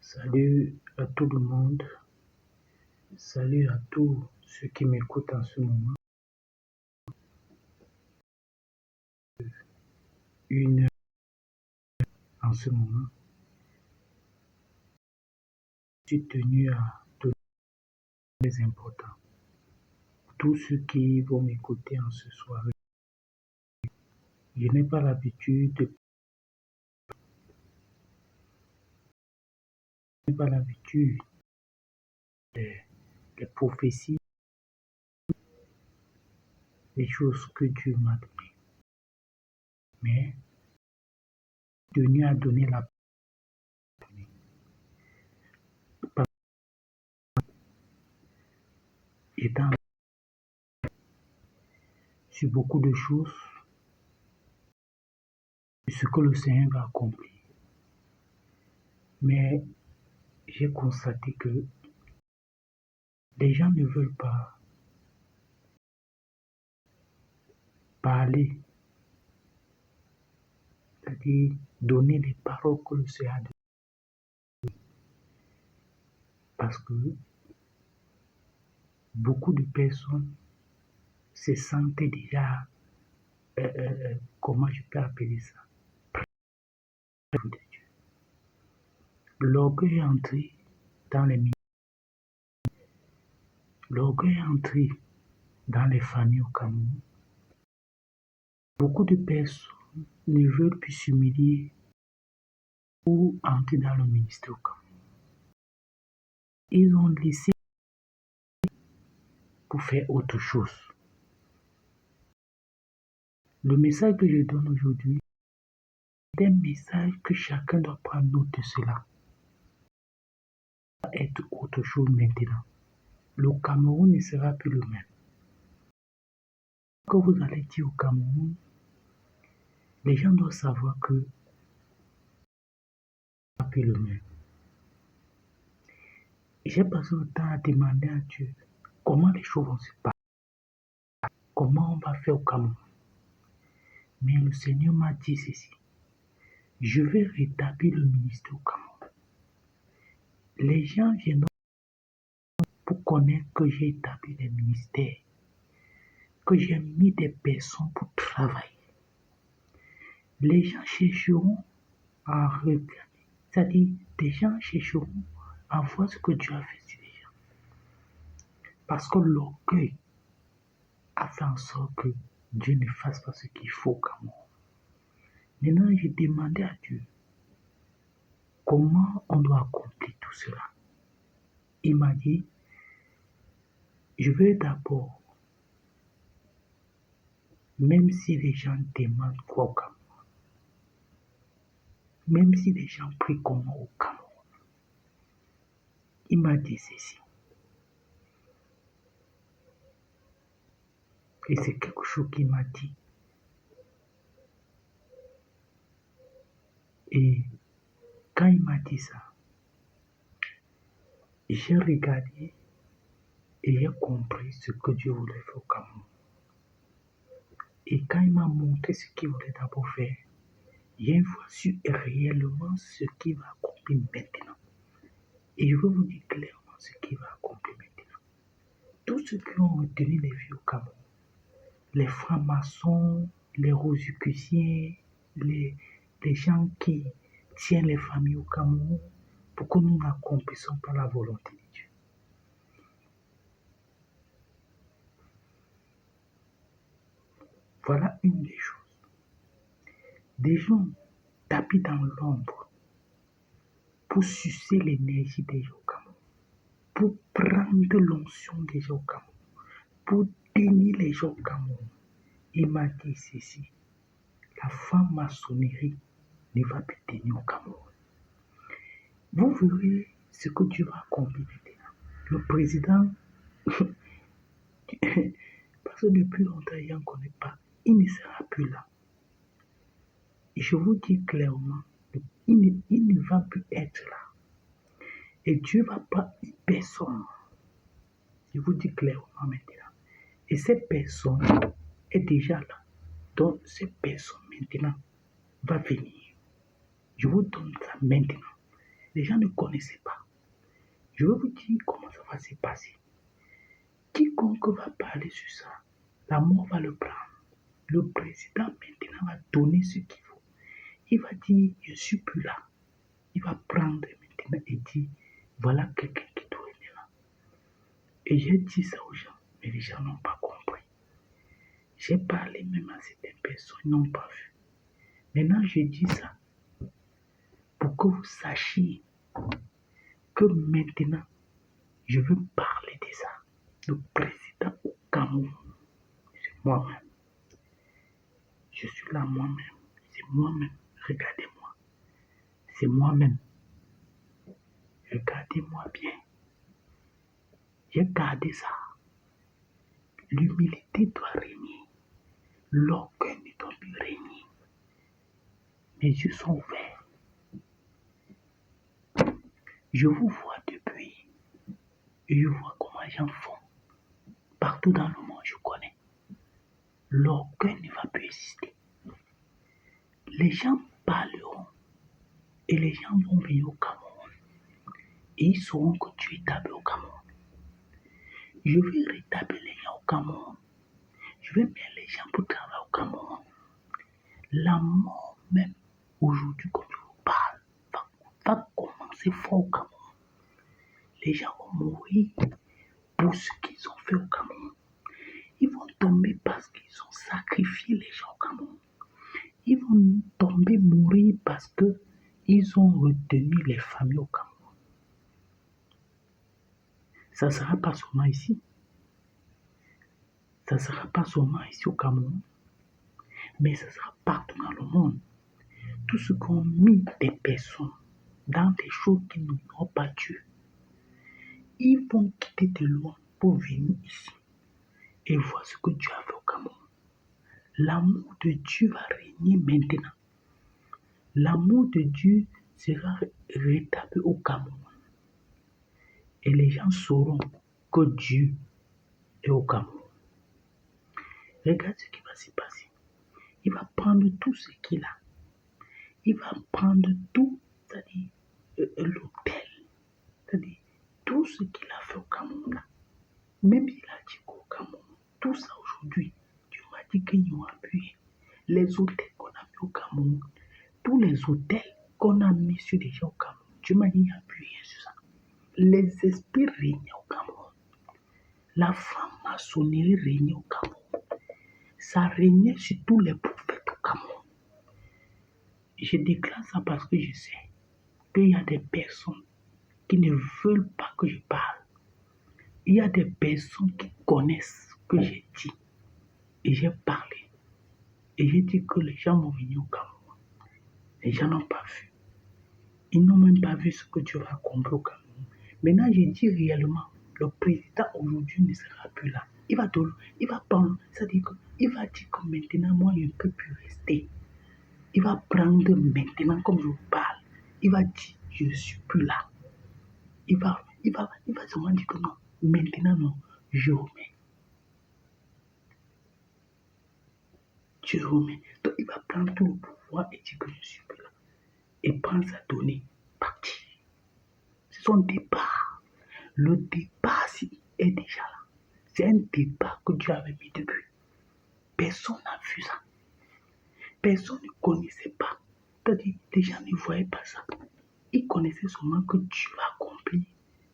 Salut à tout le monde, salut à tous ceux qui m'écoutent en ce moment. Une heure en ce moment. Je suis tenu à donner les importants. Tous ceux qui vont m'écouter en ce soir, je n'ai pas l'habitude des prophéties, des choses que Dieu m'a données. Mais tenu à donner la parole étant sur beaucoup de choses, ce que le Seigneur va accomplir. Mais j'ai constaté que les gens ne veulent pas parler, c'est-à-dire donner les paroles que le Seigneur a données. Parce que beaucoup de personnes se sentaient déjà, comment je peux appeler ça, près de Dieu. L'orgueil est entré dans les ministères, l'orgueil est entré dans les familles au Cameroun. Beaucoup de personnes ne veulent plus s'humilier ou entrer dans le ministère au Cameroun. Ils ont laissé pour faire autre chose. Le message que je donne aujourd'hui est un message que chacun doit prendre note de cela. Ça va être autre chose maintenant. Le Cameroun ne sera plus le même. Quand vous allez dire au Cameroun, les gens doivent savoir que ce ne sera plus le même. J'ai passé le temps à demander à Dieu comment les choses vont se passer, comment on va faire au Cameroun. Mais le Seigneur m'a dit ceci: je vais rétablir le ministère au Cameroun. Les gens viendront pour connaître que j'ai établi les ministères, que j'ai mis des personnes pour travailler. Les gens chercheront à regarder, c'est-à-dire des gens chercheront à voir ce que Dieu a fait sur les gens. Parce que l'orgueil a fait en sorte que Dieu ne fasse pas ce qu'il faut au Cameroun. Maintenant, j'ai demandé à Dieu comment on doit accomplir tout cela. Il m'a dit, je veux d'abord, même si les gens demandent quoi au Cameroun, même si les gens prient comment au Cameroun, il m'a dit ceci. Et c'est quelque chose qu'il m'a dit. Et quand il m'a dit ça, j'ai regardé et j'ai compris ce que Dieu voulait faire au Cameroun. Et quand il m'a montré ce qu'il voulait d'abord faire, j'ai une fois su réellement ce qu'il va accomplir maintenant. Et je veux vous dire clairement ce qu'il va accomplir maintenant. Tous ceux qui ont retenu les vies au Cameroun, les francs-maçons, les rosicruciens, les gens qui tiennent les familles au Cameroun, pour que nous n'accomplissions pas la volonté de Dieu. Voilà une des choses. Des gens tapent dans l'ombre pour sucer l'énergie des gens au Cameroun, pour prendre l'onction des gens au Cameroun, pour tenir les gens au Cameroun. Il m'a dit ceci: la franc-maçonnerie ne va plus tenir au Cameroun. Vous verrez ce que Dieu va accomplir maintenant. Le président, parce que depuis longtemps, il n'en connaît pas, il ne sera plus là. Et je vous dis clairement, il ne va plus être là. Et Dieu va pas une personne Je vous dis clairement maintenant. Et cette personne est déjà là. Donc, cette personne maintenant va venir. Je vous donne ça maintenant. Les gens ne connaissaient pas. Je vais vous dire comment ça va se passer. Quiconque va parler sur ça, la mort va le prendre. Le président maintenant va donner ce qu'il faut. Il va dire, je ne suis plus là. Il va prendre maintenant et dire, voilà quelqu'un qui doit être là. Et j'ai dit ça aux gens, mais les gens n'ont pas compris. J'ai parlé même à certaines personnes, ils n'ont pas vu. Maintenant, je dis ça pour que vous sachiez que maintenant, je veux parler de ça. Le président au Cameroun, c'est moi-même. Je suis là moi-même. C'est moi-même. Regardez-moi. C'est moi-même. Regardez-moi bien. J'ai gardé ça. L'humilité doit régner. L'orgueil ne doit plus régner. Mes yeux sont ouverts. Je vous vois depuis. Et je vois comment les gens font. Partout dans le monde, je connais. L'orgueil ne va plus exister. Les gens parleront. Et les gens vont venir au Cameroun. Et ils sauront que tu es établi au Cameroun. Je vais rétablir les gens au Cameroun. Je vais mettre les gens pour travailler au Cameroun. La mort même, aujourd'hui, comme je vous parle, va commencer fort au Cameroun. Les gens vont mourir pour ce qu'ils ont fait au Cameroun. Ils vont tomber parce qu'ils ont sacrifié les gens au Cameroun. Ils vont tomber, mourir parce qu'ils ont retenu les familles au Cameroun. Ça ne sera pas seulement ici. Ça ne sera pas seulement ici au Cameroun, mais ça sera partout dans le monde. Tous ceux qui ont mis des personnes dans des choses qui n'ont pas Dieu, ils vont quitter de loin pour venir ici et voir ce que Dieu a fait au Cameroun. L'amour de Dieu va régner maintenant. L'amour de Dieu sera rétabli au Cameroun. Et les gens sauront que Dieu est au Cameroun. Regarde ce qui va se passer. Il va prendre tout ce qu'il a. Il va prendre tout, c'est-à-dire l'hôtel, c'est-à-dire tout ce qu'il a fait au Cameroun. Même s'il a dit qu'au Cameroun, tout ça aujourd'hui, Dieu m'a dit qu'il y aura appuyé. Les hôtels qu'on a mis au Cameroun, tous les hôtels qu'on a mis sur les gens au Cameroun, Dieu m'a dit qu'il n'y a plus rien sur ça. Les esprits régnaient au Cameroun. La franc-maçonnerie régnait au Cameroun. Ça régnait sur tous les prophètes au Cameroun. Je déclare ça parce que je sais qu'il y a des personnes qui ne veulent pas que je parle. Il y a des personnes qui connaissent ce que j'ai dit. Et j'ai parlé. Et j'ai dit que les gens vont venir au Cameroun. Les gens n'ont pas vu. Ils n'ont même pas vu ce que Dieu va accomplir au Cameroun. Maintenant, j'ai dit réellement, le président aujourd'hui ne sera plus là. Il va prendre, c'est-à-dire qu'il va dire que maintenant, moi, je ne peux plus rester. Il va prendre maintenant, comme je vous parle, il va dire, je ne suis plus là. Il va seulement dire que non, maintenant, non, je remets. Je remets. Donc, il va prendre tout le pouvoir et dire que je ne suis plus là. Et prendre sa donnée, partir. C'est son départ. Le départ est déjà là. C'est un départ que Dieu avait mis depuis. Personne n'a vu ça. Personne ne connaissait pas. C'est-à-dire, les gens ne voyaient pas ça. Ils connaissaient seulement que Dieu va accomplir.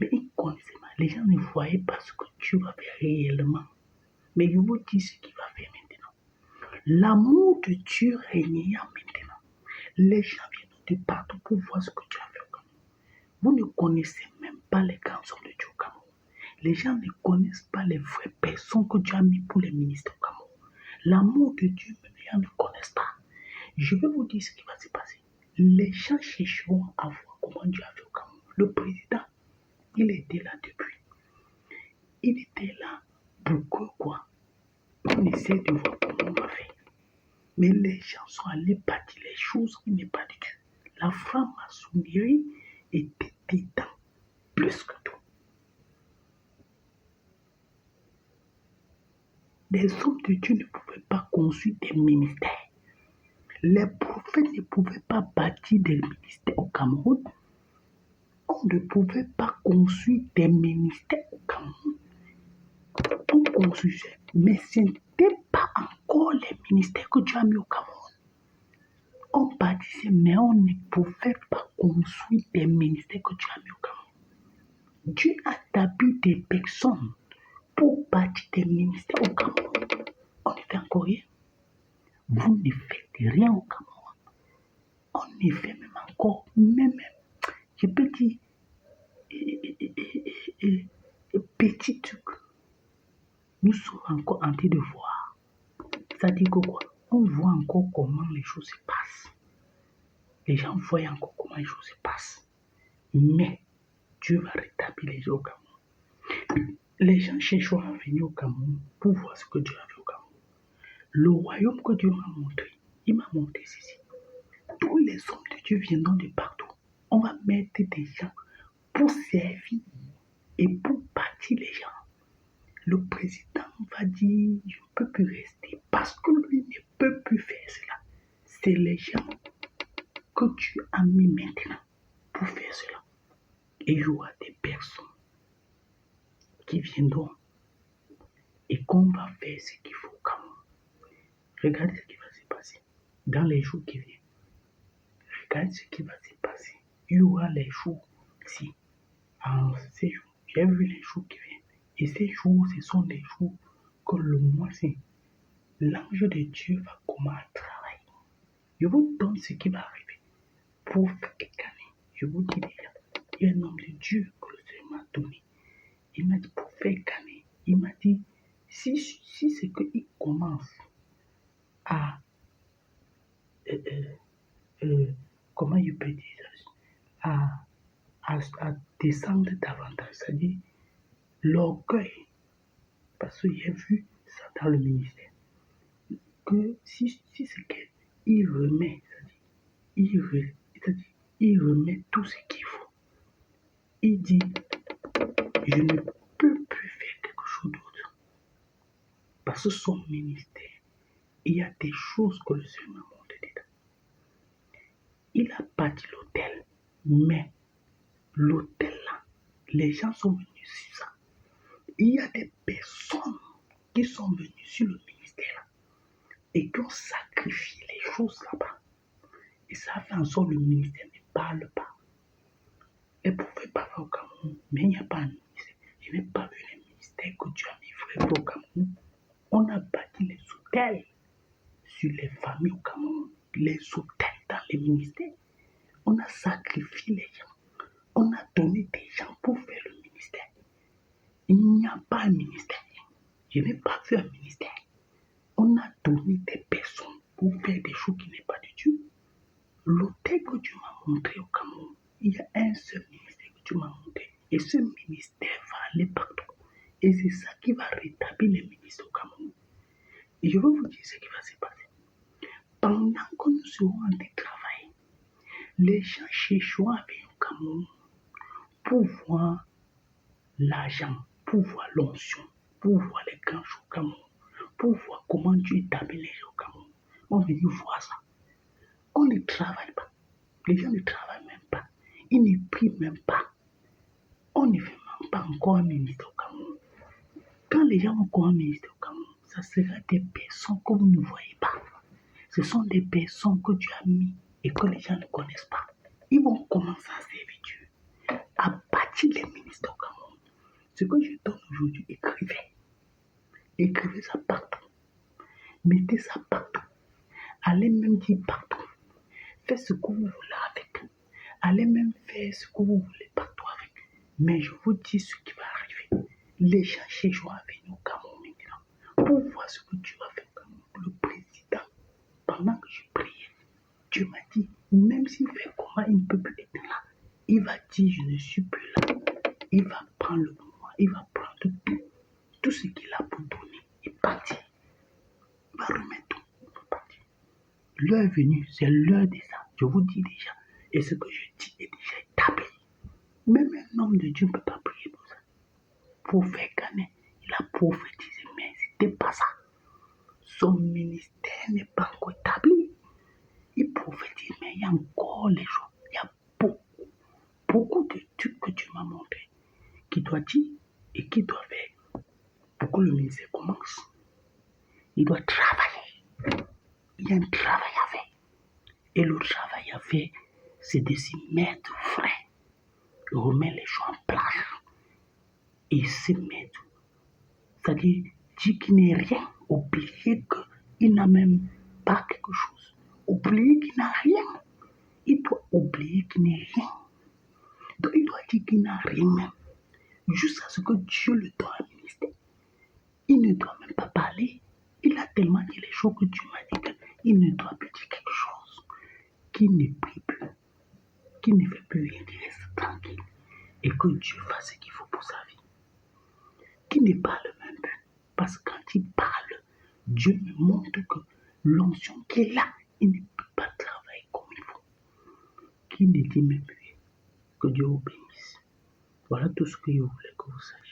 Mais ils connaissaient pas. Les gens ne voyaient pas ce que Dieu va faire réellement. Mais je vous dis ce qu'il va faire maintenant. L'amour de Dieu régnera maintenant. Les gens viennent de partout pour voir ce que Dieu a fait au Cameroun. Vous ne connaissez même pas les grands hommes de Dieu au Cameroun. Les gens ne connaissent pas les vraies personnes que Dieu a mis pour les ministres au Cameroun. L'amour de Dieu, les gens ne connaissent pas. Je vais vous dire ce qui va se passer. Les gens chercheront à voir comment Dieu a fait au Cameroun. Le président, il était là depuis. Il était là pour que quoi? On essaie de voir comment on va faire. Mais les gens sont allés bâtir les choses qui n'est pas du tout. La franc-maçonnerie était dedans plus que tout. des hommes de Dieu ne pouvaient pas construire des ministères. Les prophètes ne pouvaient pas bâtir des ministères au Cameroun. On ne pouvait pas construire des ministères au Cameroun. On construisait, mais ce n'était pas encore les ministères que Dieu a mis au Cameroun. On bâtissait, mais on ne pouvait pas construire des ministères que Dieu a mis au Cameroun. Dieu a établi des personnes pour bâtir des ministères au Cameroun. On ne fait encore rien. Vous ne faites rien au Cameroun. On ne fait même encore, même, je peux dire, petit truc. Nous sommes encore en train de voir. Ça dit que quoi? On voit encore comment les choses se passent. Les gens voient encore comment les choses se passent. Mais Dieu va rétablir les gens au Cameroun. Les gens chercheront à venir au Cameroun pour voir ce que Dieu a fait au Cameroun. Le royaume que Dieu m'a montré, il m'a montré ceci. Tous les hommes de Dieu viendront de partout. On va mettre des gens pour servir et pour bâtir les gens. Le président va dire, je ne peux plus rester parce que lui ne peut plus faire cela. C'est les gens que tu as mis maintenant pour faire cela. Et il y aura des personnes qui viendront et qu'on va faire ce qu'il faut au Cameroun. Regardez ce qui va se passer dans les jours qui viennent. Regardez ce qui va se passer. Il y aura les jours ici. En ces jours, j'ai vu les jours qui viennent. Et ces jours, ce sont des jours que le mois-ci, l'ange de Dieu va commencer à travailler. Je vous donne ce qui va arriver. Pour faire gagner, je vous dis déjà, il y a un homme de Dieu que le Seigneur m'a donné. Il m'a dit pour faire gagner. Il m'a dit, si c'est qu'il commence à, comment je peux dire ça, à descendre davantage, c'est-à-dire l'orgueil, parce que j'ai vu ça dans le ministère, que si c'est qu'il remet, c'est-à-dire il remet tout ce qu'il faut. Il dit, je ne peux plus faire quelque chose d'autre. Parce que son ministère, il y a des choses que le Seigneur m'a montré dedans. Il a bâti l'hôtel, mais l'hôtel là, les gens sont venus sur ça. Il y a des personnes qui sont venues sur le ministère là et qui ont sacrifié les choses là-bas. Et ça fait en sorte que le ministère ne parle pas. Elle pouvait pas faire au Cameroun, mais il n'y a pas un ministère. Je n'ai pas vu les ministères que Dieu a mis vrai au Cameroun. On a bâti les hôtels sur les familles au Cameroun, les hôtels dans les ministères. On a sacrifié les gens. On a donné des gens pour faire le ministère. Il n'y a pas un ministère. Je n'ai pas vu un ministère. On a donné des personnes pour faire des choses qui n'est pas de Dieu. L'hôtel que Dieu m'a montré au Cameroun, il y a un seul ministère que Dieu m'a montré. Et ce ministère va aller partout. Et c'est ça qui va rétablir les ministères au Cameroun. Et je vais vous dire ce qui va se passer. Pendant que nous serons en train de travailler, les gens chercheront à venir au Cameroun pour voir l'argent, pour voir l'onction, pour voir les grands choses au Cameroun, pour voir comment Dieu établit les gens au Cameroun. On veut dire voir ça. On ne travaille pas. Les gens ne travaillent même pas. Ils ne prient même pas. On ne fait même pas encore un ministère au Cameroun. Quand les gens ont encore un ministère au Cameroun, ça sera des personnes que vous ne voyez pas. Ce sont des personnes que Dieu a mis et que les gens ne connaissent pas. Ils vont commencer à servir Dieu, à bâtir les ministères au Cameroun. Ce que je donne aujourd'hui, écrivez. Écrivez ça partout. Mettez ça partout. Allez même dire partout. Faites ce que vous voulez avec. Allez même faire ce que vous voulez partout avec. Mais je vous dis ce qui va arriver. Les gens chercheront à venir au Cameroun maintenant pour voir ce que Dieu va faire au Cameroun. Le président, pendant que je priais, Dieu m'a dit, même s'il fait comment, il ne peut plus être là. Il va dire, je ne suis plus là. Il va prendre le pouvoir, il va prendre tout ce qu'il a pour donner et partir. Il va remettre tout, il va partir. L'heure est venue, c'est l'heure de ça. Je vous dis déjà. Et ce que je dis est déjà établi. Même un homme de Dieu ne peut pas prier pour ça. Pour faire gagner, il a prophétisé, mais ce n'était pas ça. son ministère n'est pas encore établi. Il prophétise, mais il y a encore les choses. Il y a beaucoup de trucs que tu m'as montré, qui doit dire et qui doit faire pour que le ministère commence. Il doit travailler. Il y a un travail à faire. Et le travail à faire, c'est de s'y mettre frais, remettre les choses en place et se mettre. C'est-à-dire, dire qu'il n'est rien, oublier qu'il n'a même pas quelque chose, oublier qu'il n'a rien. Il doit oublier qu'il n'est rien. Donc, il doit dire qu'il n'a rien même, jusqu'à ce que Dieu le donne un ministère. Il ne doit même pas parler. Il a tellement dit les choses que Dieu m'a dit qu'il ne doit plus dire quelque chose, qu'il ne prie plus, qu'il ne fait plus rien, qu'il reste tranquille et que Dieu fasse ce qu'il faut pour sa vie. Qu'il ne parle même plus. Parce que quand il parle, Dieu me montre que l'onction qui est là, il ne peut pas travailler comme il faut. Qu'il ne dit même plus. Que Dieu vous bénisse. Voilà tout ce que je voulais que vous sachiez.